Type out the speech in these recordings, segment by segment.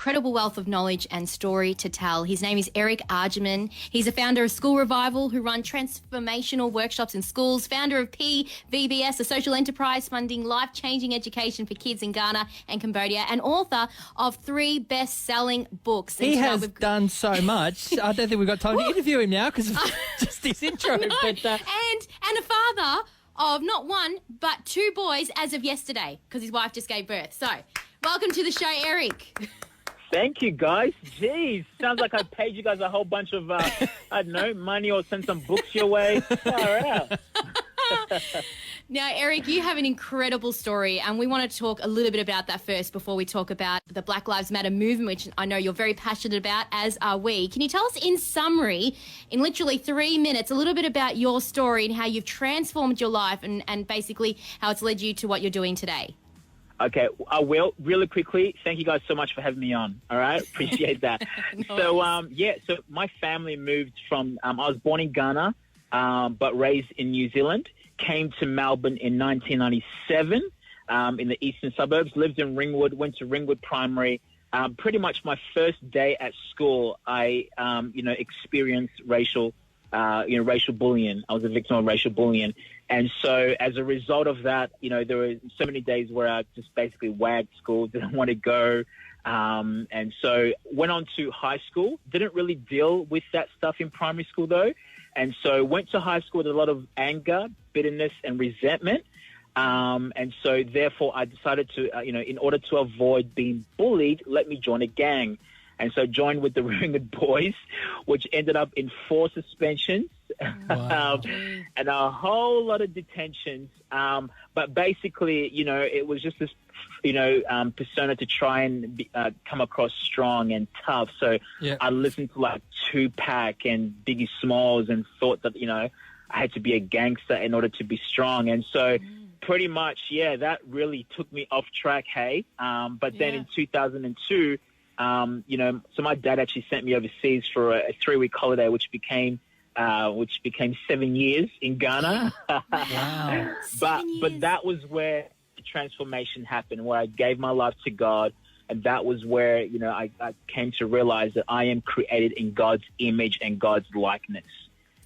incredible wealth of knowledge and story to tell. His name is Eric Argyman. He's a founder of School Revival, who run transformational workshops in schools, founder of PVBS, a social enterprise funding life-changing education for kids in Ghana and Cambodia, and author of 3 best-selling books. He has done so much. I don't think we've got time to interview him now because of just his intro. No. But, and a father of not 1 but 2 boys as of yesterday, because his wife just gave birth. So, welcome to the show, Eric. Thank you, guys. Jeez, sounds like I paid you guys a whole bunch of, I don't know, money or send some books your way. Far out. Now, Eric, you have an incredible story, and we want to talk a little bit about that first before we talk about the Black Lives Matter movement, which I know you're very passionate about, as are we. Can you tell us in summary, in literally 3 minutes, a little bit about your story and how you've transformed your life and basically how it's led you to what you're doing today? Okay, I will. Really quickly, thank you guys so much for having me on. All right, appreciate that. Nice. So my family moved from, I was born in Ghana, but raised in New Zealand. Came to Melbourne in 1997 in the eastern suburbs, lived in Ringwood, went to Ringwood Primary. Pretty much my first day at school, I, experienced racial bullying. I was a victim of racial bullying. And so as a result of that, there were so many days where I just basically wagged school, didn't want to go. And so went on to high school, didn't really deal with that stuff in primary school though. And so went to high school with a lot of anger, bitterness, and resentment. And so therefore I decided to, in order to avoid being bullied, let me join a gang. And so joined with the Ringwood Boys, which ended up in 4 suspensions Wow. and a whole lot of detentions. But basically, it was just this, persona to try and come across strong and tough. So Yeah. I listened to like Tupac and Biggie Smalls and thought that, I had to be a gangster in order to be strong. And so pretty much, that really took me off track, hey. But then in 2002, so my dad actually sent me overseas for a 3-week holiday, which became 7 years in Ghana. Wow. But that was where the transformation happened, where I gave my life to God. And that was where, I came to realize that I am created in God's image and God's likeness.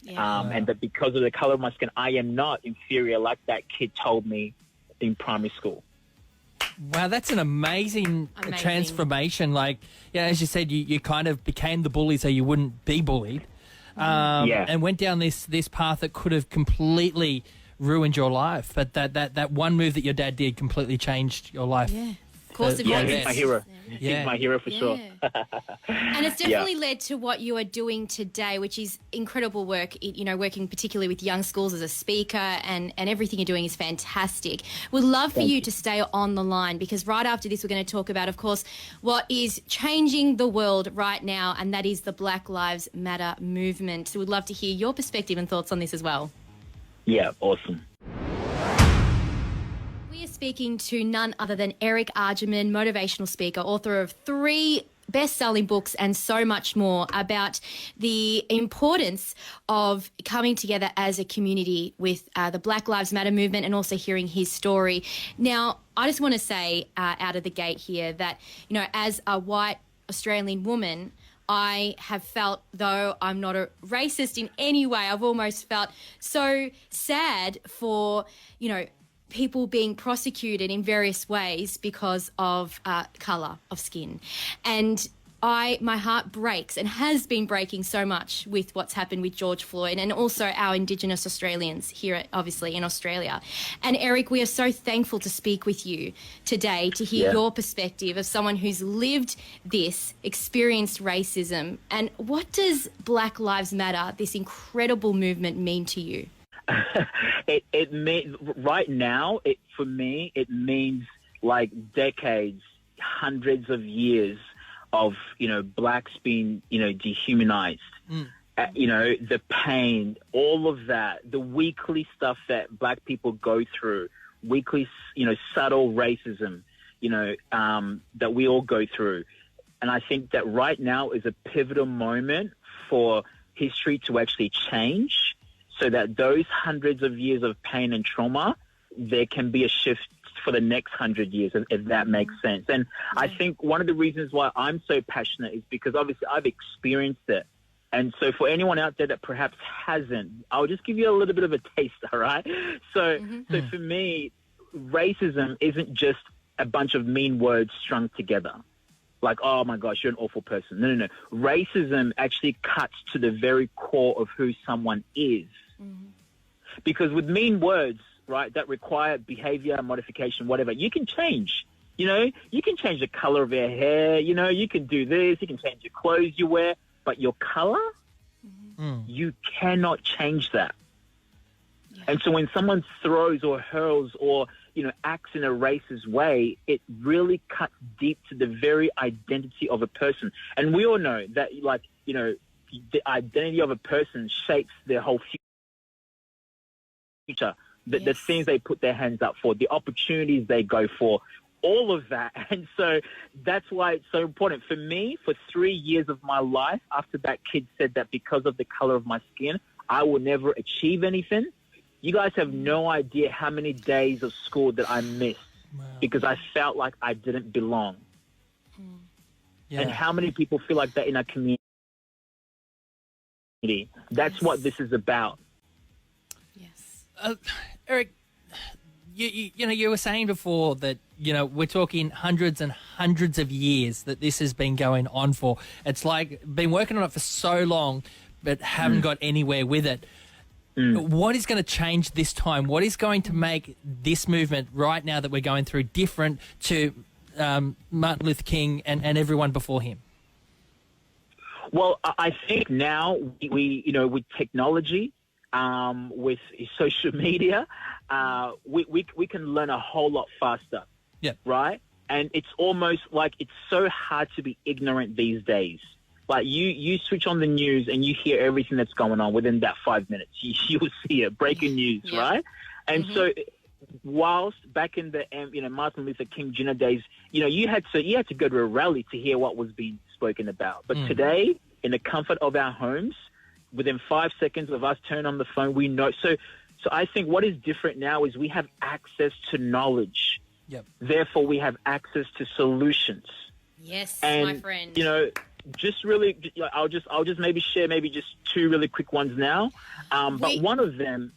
Yeah. And that because of the color of my skin, I am not inferior like that kid told me in primary school. Wow, that's an amazing transformation. Like, as you said, you kind of became the bully so you wouldn't be bullied. And went down this path that could have completely ruined your life. But that one move that your dad did completely changed your life. Yeah. Of course, He's my hero. Yeah. He's my hero for sure. And it's definitely led to what you are doing today, which is incredible work, working particularly with young schools as a speaker, and everything you're doing is fantastic. We'd love for you to stay on the line, because right after this we're going to talk about, of course, what is changing the world right now, and that is the Black Lives Matter movement. So we'd love to hear your perspective and thoughts on this as well. Yeah, awesome. We are speaking to none other than Eric Argyman, motivational speaker, author of 3 best-selling books and so much more, about the importance of coming together as a community with the Black Lives Matter movement, and also hearing his story. Now, I just want to say out of the gate here that, as a white Australian woman, I have felt, though I'm not a racist in any way, I've almost felt so sad for, people being prosecuted in various ways because of colour of skin. And my heart breaks, and has been breaking so much with what's happened with George Floyd, and also our Indigenous Australians here, obviously, in Australia. And Eric, we are so thankful to speak with you today, to hear your perspective of someone who's lived this, experienced racism. And what does Black Lives Matter, this incredible movement, mean to you? Right now, for me, it means like decades, hundreds of years of, blacks being, dehumanized. The pain, all of that, the weekly stuff that black people go through, weekly, subtle racism, that we all go through. And I think that right now is a pivotal moment for history to actually change, so that those hundreds of years of pain and trauma, there can be a shift for the next 100 years, if that makes sense. And I think one of the reasons why I'm so passionate is because obviously I've experienced it. And so for anyone out there that perhaps hasn't, I'll just give you a little bit of a taste, all right? So for me, racism isn't just a bunch of mean words strung together. Like, oh, my gosh, you're an awful person. No. Racism actually cuts to the very core of who someone is. Because with mean words, right, that require behavior, modification, whatever, you can change. You know, you can change the color of your hair. You know, you can do this. You can change your clothes you wear. But your color, you cannot change that. Yeah. And so when someone throws or hurls or, you know, acts in a racist way, it really cuts deep to the very identity of a person. And we all know that, like, you know, the identity of a person shapes their whole future. The things they put their hands up for, the opportunities they go for, all of that. And so that's why it's so important. For me, for 3 years of my life, after that kid said that because of the color of my skin, I will never achieve anything, you guys have no idea how many days of school that I missed because I felt like I didn't belong. Yeah. And how many people feel like that in our community? That's what this is about. Yes. Eric, you know, you were saying before that, you know, we're talking hundreds and hundreds of years that this has been going on for. It's like been working on it for so long, but haven't got anywhere with it. What is going to change this time? What is going to make this movement right now that we're going through different to Martin Luther King and everyone before him? Well, I think now we you know, with technology, with social media, we can learn a whole lot faster. Yeah. Right? And it's almost like it's so hard to be ignorant these days. Like you switch on the news and you hear everything that's going on within that 5 minutes. You'll see it, breaking news, right? And so whilst back in the you know, Martin Luther King Jr. days, you know, you had to go to a rally to hear what was being spoken about. But today, in the comfort of our homes, within 5 seconds of us turning on the phone, we know. So I think what is different now is we have access to knowledge. Yep. Therefore, we have access to solutions. Yes, and, my friend. You know, just really, I'll just maybe share just two really quick ones now. But one of them.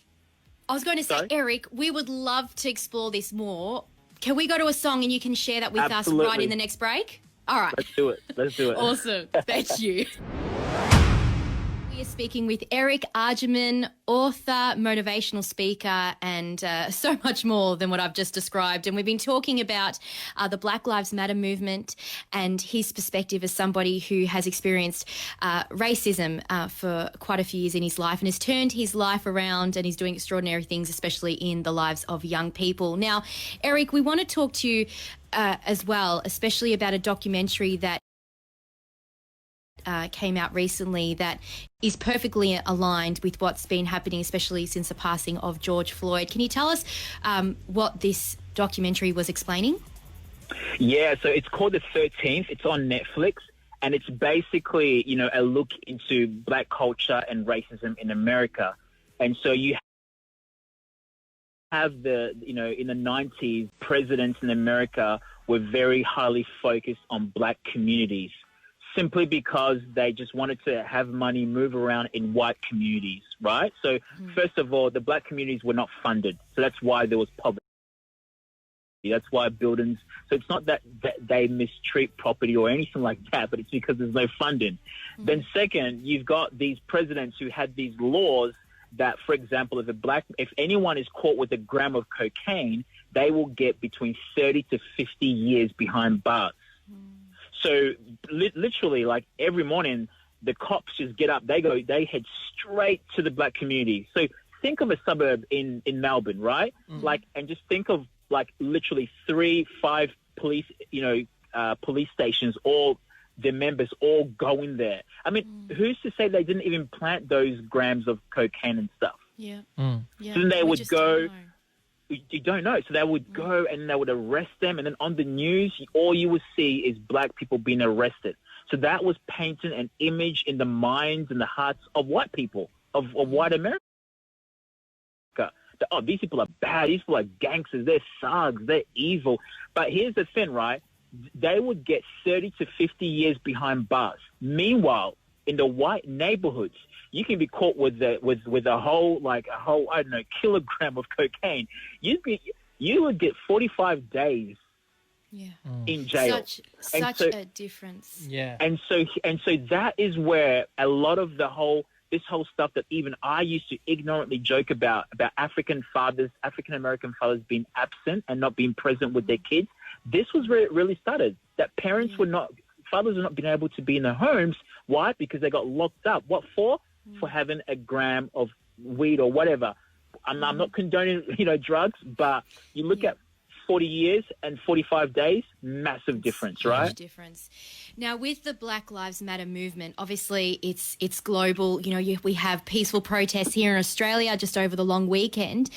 I was going to say, Eric, we would love to explore this more. Can we go to a song and you can share that with us right in the next break? All right. Let's do it. Awesome. Thank you. We are speaking with Eric Argyman, author, motivational speaker, and so much more than what I've just described. And we've been talking about the Black Lives Matter movement and his perspective as somebody who has experienced racism for quite a few years in his life and has turned his life around, and he's doing extraordinary things, especially in the lives of young people. Now, Eric, we want to talk to you as well, especially about a documentary that came out recently that is perfectly aligned with what's been happening, especially since the passing of George Floyd. Can you tell us what this documentary was explaining? Yeah, so it's called The 13th. It's on Netflix, and it's basically, you know, a look into black culture and racism in America. And so you have in the 90s, presidents in America were very highly focused on black communities, simply because they just wanted to have money move around in white communities, right? So first of all, the black communities were not funded. So that's why there was poverty. That's why buildings... So it's not that they mistreat property or anything like that, but it's because there's no funding. Then second, you've got these presidents who had these laws that, for example, if anyone is caught with a gram of cocaine, they will get between 30 to 50 years behind bars. So literally, like every morning, the cops just get up. They head straight to the black community. So think of a suburb in Melbourne, right? And just think of literally 3-5 police, police stations, all the members all going there. I mean, who's to say they didn't even plant those grams of cocaine and stuff? Yeah. So then they would go. You don't know. So they would go and they would arrest them. And then on the news, all you would see is black people being arrested. So that was painting an image in the minds and the hearts of white people, of white America, say, oh, these people are bad. These people are gangsters. They're thugs. They're evil. But here's the thing, right? They would get 30 to 50 years behind bars. Meanwhile, in the white neighborhoods, you can be caught with a whole I don't know, kilogram of cocaine. You would get 45 days in jail. Such a difference. Yeah. And so that is where a lot of this whole stuff that even I used to ignorantly joke about African American fathers being absent and not being present with their kids. This was where it really started. That fathers were not being able to be in their homes. Why? Because they got locked up. What for? For having a gram of weed or whatever. I'm not condoning, drugs, but you look at 40 years and 45 days, massive difference, right? Huge difference. Now, with the Black Lives Matter movement, obviously it's global. We have peaceful protests here in Australia just over the long weekend.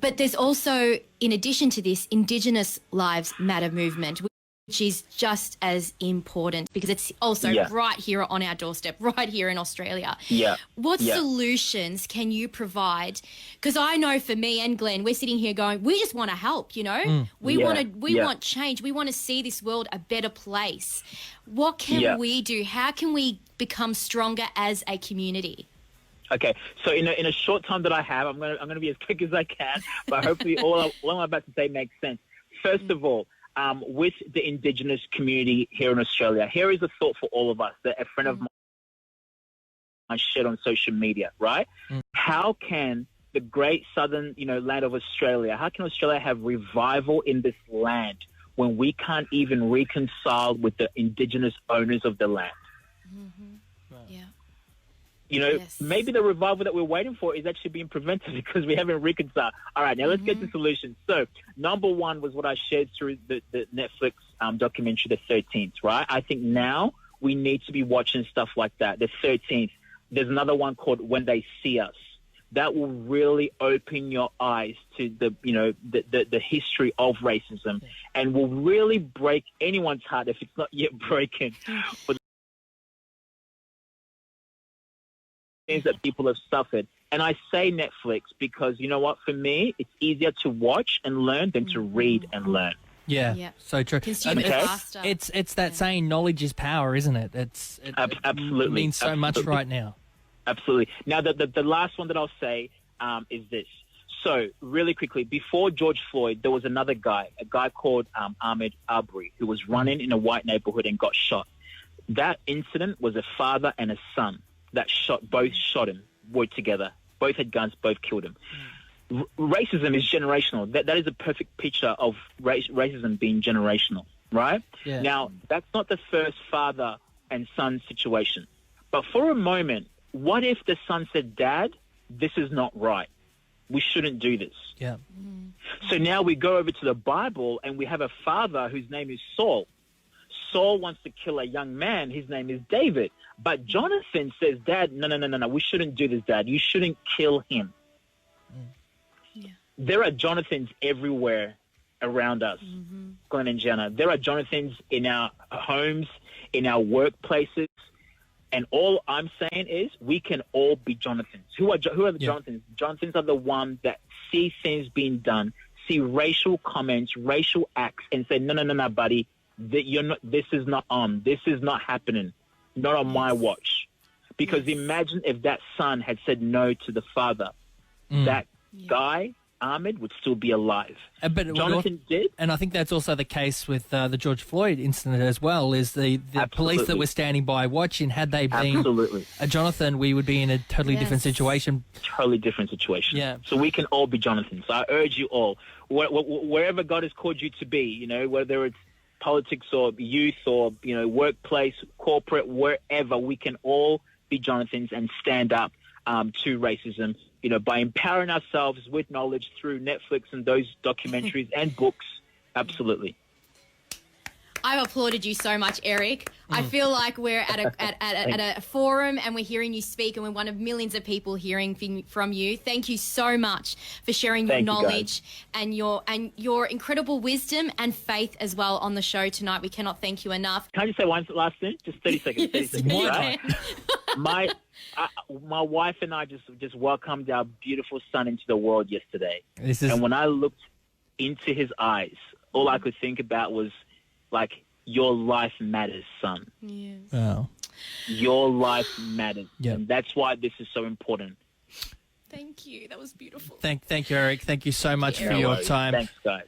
But there's also, in addition to this, Indigenous Lives Matter movement, which is just as important because it's also right here on our doorstep, right here in Australia. Yeah. What solutions can you provide? Because I know for me and Glenn, we're sitting here going, we just want to help, We want change. We want to see this world a better place. What can we do? How can we become stronger as a community? Okay, so in a short time that I have, I'm gonna be as quick as I can, but hopefully all I'm about to say makes sense. First of all, with the Indigenous community here in Australia, here is a thought for all of us that a friend of mine shared on social media, right? How can the great southern, land of Australia, how can Australia have revival in this land when we can't even reconcile with the Indigenous owners of the land? Yeah. Maybe the revival that we're waiting for is actually being prevented because we haven't reconciled. All right, now let's get to solutions. So, number one was what I shared through the Netflix documentary, The 13th, right? I think now we need to be watching stuff like that. The 13th. There's another one called When They See Us. That will really open your eyes to the history of racism and will really break anyone's heart if it's not yet broken. Things that people have suffered. And I say Netflix because, you know what, for me, it's easier to watch and learn than to read and learn. Yeah, so true. It's that saying, knowledge is power, isn't it? Absolutely. It means so much right now. Absolutely. Now, the last one that I'll say is this. So, really quickly, before George Floyd, there was another guy, a guy called Ahmaud Arbery, who was running in a white neighborhood and got shot. That incident was a father and a son that both shot him, were together. Both had guns, both killed him. Racism is generational. That is a perfect picture of racism being generational, right? Yeah. Now, that's not the first father and son situation. But for a moment, what if the son said, Dad, this is not right. We shouldn't do this. Yeah. So now we go over to the Bible and we have a father whose name is Saul. Saul wants to kill a young man. His name is David. But Jonathan says, Dad, no, we shouldn't do this, Dad. You shouldn't kill him. Yeah. There are Jonathans everywhere around us, Glenn and Gianna. There are Jonathans in our homes, in our workplaces. And all I'm saying is we can all be Jonathans. Who are the Jonathans? Jonathans are the ones that see things being done, see racial comments, racial acts, and say, no, buddy. This is not on. This is not happening. Not on my watch. Because imagine if that son had said no to the father. That guy, Ahmed, would still be alive. But Jonathan did. And I think that's also the case with the George Floyd incident as well, is the police that were standing by watching, had they been a Jonathan, we would be in a totally different situation. Totally different situation. Yeah. So we can all be Jonathans. So I urge you all, wherever God has called you to be, whether it's politics or youth or, workplace, corporate, wherever, we can all be Jonathans and stand up to racism, by empowering ourselves with knowledge through Netflix and those documentaries and books. Absolutely. I've applauded you so much, Eric. I feel like we're at a forum and we're hearing you speak, and we're one of millions of people hearing from you. Thank you so much for sharing your knowledge and your incredible wisdom and faith as well on the show tonight. We cannot thank you enough. Can I just say one last thing? Just 30 seconds. 30 seconds, right? my wife and I just welcomed our beautiful son into the world yesterday. And when I looked into his eyes, all I could think about was, like, your life matters, son. Yes. Oh. Your life matters. Yep. And that's why this is so important. Thank you. That was beautiful. Thank you, Eric. Thank you so much for your time. Thanks, guys.